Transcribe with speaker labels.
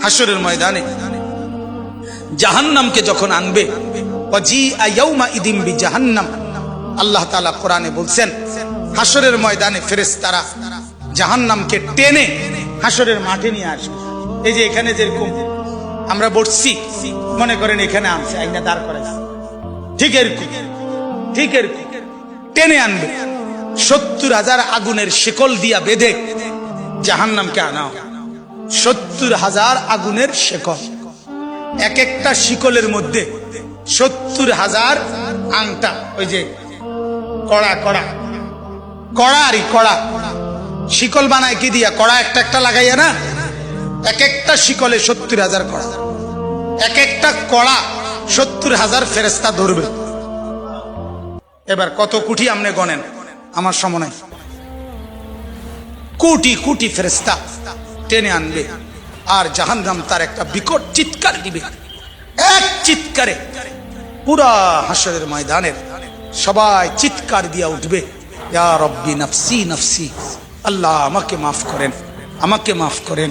Speaker 1: হাসরের ময়দানে জাহান্নামকে যখন আনবে, ওয়াজিআ ইয়াউমাইযিন বিজাহান্নাম, আল্লাহ তাআলা কোরআনে বলছেন হাসরের ময়দানে ফেরেশতারা জাহান্নামকে টেনে হাসরের মাঠে নিয়ে আসবে। এই যে এখানে যেরকম আমরা বসছি, মনে করেন এখানে আনছে, আইনা দাঁড় করাইছে, ঠিক এরকম টেনে আনবে। ৭০,০০০ আগুনের শিকল দিয়া বেঁধে জাহান্নামকে আনা হবে। ৭০,০০০ আগুনের শিকল, এক একটা শিকলের মধ্যে ৭০,০০০ আংটা, ওই যে কড়া শিকল বানায় কি দিয়া, কড়া একটা একটা লাগাইয়া না, এক একটা শিকলে ৭০,০০০ কড়া, এক একটা কড়া ৭০,০০০ ফেরেশতা ধরবে। এবার কত কোটি আপনি গণেন, আমার সময় নাই। কোটি কোটি ফেরেশতা টেনে আনবে, আর জাহান্নাম তার একটা বিকট চিৎকার দিবে। এক চিৎকারে পুরা হাসরের ময়দানের সবাই চিৎকার দিয়া উঠবে, ইয়া রব্বি নফসি নফসি, আল্লাহ আমাকে মাফ করেন, আমাকে মাফ করেন।